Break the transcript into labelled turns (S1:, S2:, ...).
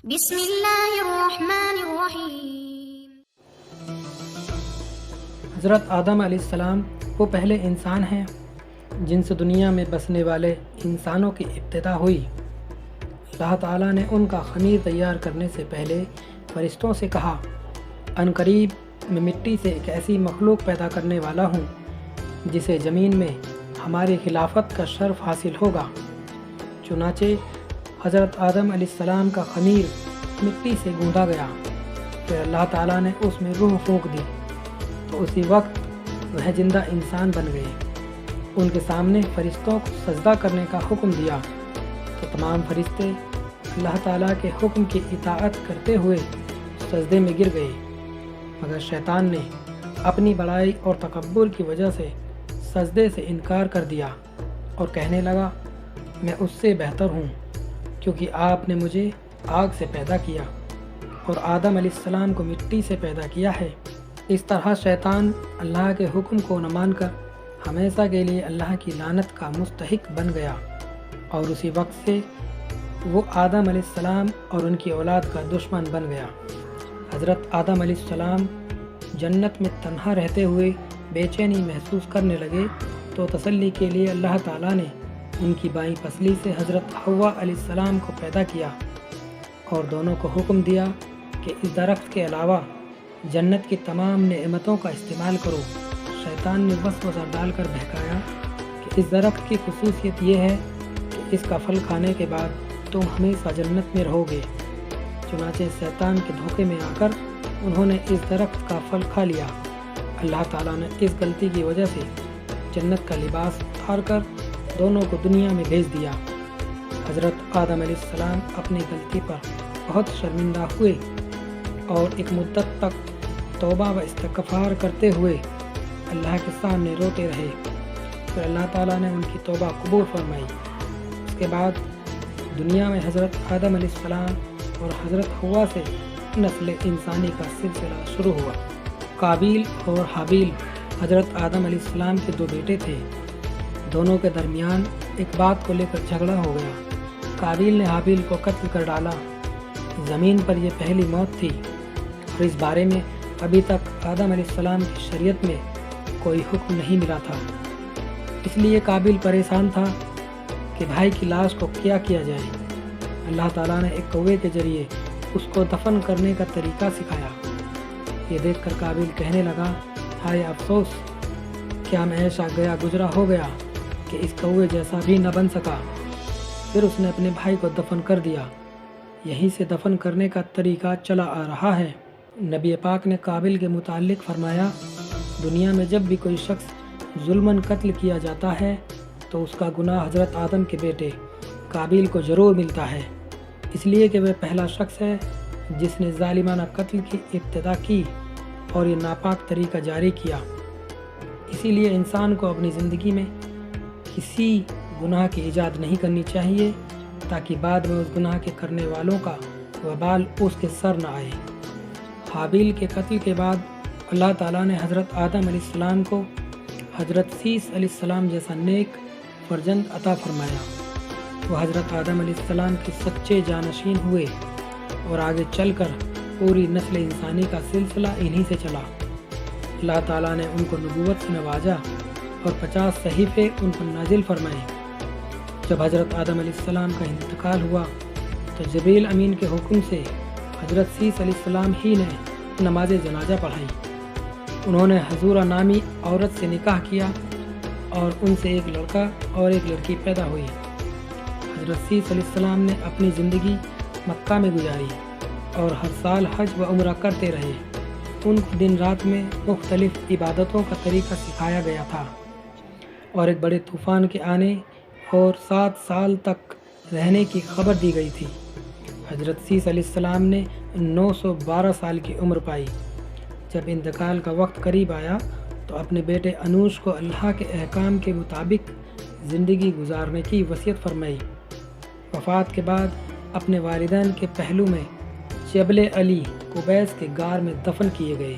S1: بسم اللہ الرحمن الرحیم۔
S2: حضرت آدم علیہ السلام وہ پہلے انسان ہیں جن سے دنیا میں بسنے والے انسانوں کی ابتدا ہوئی۔ اللہ تعالیٰ نے ان کا خمیر تیار کرنے سے پہلے فرشتوں سے کہا، ان قریب میں مٹی سے ایک ایسی مخلوق پیدا کرنے والا ہوں جسے زمین میں ہماری خلافت کا شرف حاصل ہوگا۔ چنانچہ حضرت آدم علیہ السلام کا خمیر مٹی سے گوندا گیا، پھر اللہ تعالیٰ نے اس میں روح پھونک دی تو اسی وقت وہ زندہ انسان بن گئے۔ ان کے سامنے فرشتوں کو سجدہ کرنے کا حکم دیا تو تمام فرشتے اللہ تعالیٰ کے حکم کی اطاعت کرتے ہوئے سجدے میں گر گئے، مگر شیطان نے اپنی بڑائی اور تکبر کی وجہ سے سجدے سے انکار کر دیا اور کہنے لگا، میں اس سے بہتر ہوں کیونکہ آپ نے مجھے آگ سے پیدا کیا اور آدم علیہ السلام کو مٹی سے پیدا کیا ہے۔ اس طرح شیطان اللہ کے حکم کو نہ مان کر ہمیشہ کے لیے اللہ کی لعنت کا مستحق بن گیا، اور اسی وقت سے وہ آدم علیہ السلام اور ان کی اولاد کا دشمن بن گیا۔ حضرت آدم علیہ السلام جنت میں تنہا رہتے ہوئے بے چینی محسوس کرنے لگے تو تسلی کے لیے اللہ تعالیٰ نے ان کی بائیں پسلی سے حضرت حوا علیہ السلام کو پیدا کیا اور دونوں کو حکم دیا کہ اس درخت کے علاوہ جنت کی تمام نعمتوں کا استعمال کرو۔ شیطان نے وسوسہ ڈال کر بہکایا کہ اس درخت کی خصوصیت یہ ہے کہ اس کا پھل کھانے کے بعد تم ہمیشہ جنت میں رہو گے۔ چنانچہ شیطان کے دھوکے میں آ کر انہوں نے اس درخت کا پھل کھا لیا۔ اللہ تعالیٰ نے اس غلطی کی وجہ سے جنت کا لباس اتار کر دونوں کو دنیا میں بھیج دیا۔ حضرت آدم علیہ السلام اپنی غلطی پر بہت شرمندہ ہوئے اور ایک مدت تک توبہ و استغفار کرتے ہوئے اللہ کے سامنے روتے رہے۔ پھر اللہ تعالیٰ نے ان کی توبہ قبول فرمائی۔ اس کے بعد دنیا میں حضرت آدم علیہ السلام اور حضرت حوا سے نسل انسانی کا سلسلہ شروع ہوا۔ قابیل اور حابیل حضرت آدم علیہ السلام کے دو بیٹے تھے۔ دونوں کے درمیان ایک بات کو لے کر جھگڑا ہو گیا۔ قابیل نے حابیل کو قتل کر ڈالا۔ زمین پر یہ پہلی موت تھی اور اس بارے میں ابھی تک آدم علیہ السلام کی شریعت میں کوئی حکم نہیں ملا تھا۔ اس لیے قابیل پریشان تھا کہ بھائی کی لاش کو کیا کیا جائے۔ اللہ تعالیٰ نے ایک کوے کے ذریعے اس کو دفن کرنے کا طریقہ سکھایا۔ یہ دیکھ کر قابیل کہنے لگا، ہائے افسوس، کیا میں ایسا گیا گزرا ہو گیا کہ اس کوے جیسا بھی نہ بن سکا۔ پھر اس نے اپنے بھائی کو دفن کر دیا۔ یہیں سے دفن کرنے کا طریقہ چلا آ رہا ہے۔ نبی پاک نے قابیل کے متعلق فرمایا، دنیا میں جب بھی کوئی شخص ظلماً قتل کیا جاتا ہے تو اس کا گناہ حضرت آدم کے بیٹے قابیل کو ضرور ملتا ہے، اس لیے کہ وہ پہلا شخص ہے جس نے ظالمانہ قتل کی ابتدا کی اور یہ ناپاک طریقہ جاری کیا۔ اسی لیے انسان کو اپنی زندگی میں کسی گناہ کی ایجاد نہیں کرنی چاہیے تاکہ بعد میں اس گناہ کے کرنے والوں کا وبال اس کے سر نہ آئے۔ حابیل کے قتل کے بعد اللہ تعالیٰ نے حضرت آدم علیہ السلام کو حضرت سیس علیہ السلام جیسا نیک فرزند عطا فرمایا۔ وہ حضرت آدم علیہ السلام کے سچے جانشین ہوئے اور آگے چل کر پوری نسل انسانی کا سلسلہ انہی سے چلا۔ اللہ تعالیٰ نے ان کو نبوت سے نوازا اور 50 صحیفے ان پر نازل فرمائے۔ جب حضرت آدم علیہ السلام کا انتقال ہوا تو جبریل امین کے حکم سے حضرت سیس علیہ السلام ہی نے نماز جنازہ پڑھائی۔ انہوں نے حضورہ نامی عورت سے نکاح کیا اور ان سے ایک لڑکا اور ایک لڑکی پیدا ہوئی۔ حضرت سیس علیہ السلام نے اپنی زندگی مکہ میں گزاری اور ہر سال حج و عمرہ کرتے رہے۔ ان کو دن رات میں مختلف عبادتوں کا طریقہ سکھایا گیا تھا اور ایک بڑے طوفان کے آنے اور 7 سال تک رہنے کی خبر دی گئی تھی۔ حضرت سیس علیہ السلام نے 912 سال کی عمر پائی۔ جب انتقال کا وقت قریب آیا تو اپنے بیٹے انوش کو اللہ کے احکام کے مطابق زندگی گزارنے کی وصیت فرمائی۔ وفات کے بعد اپنے والدین کے پہلو میں جبل علی قبیس کے غار میں دفن کیے گئے۔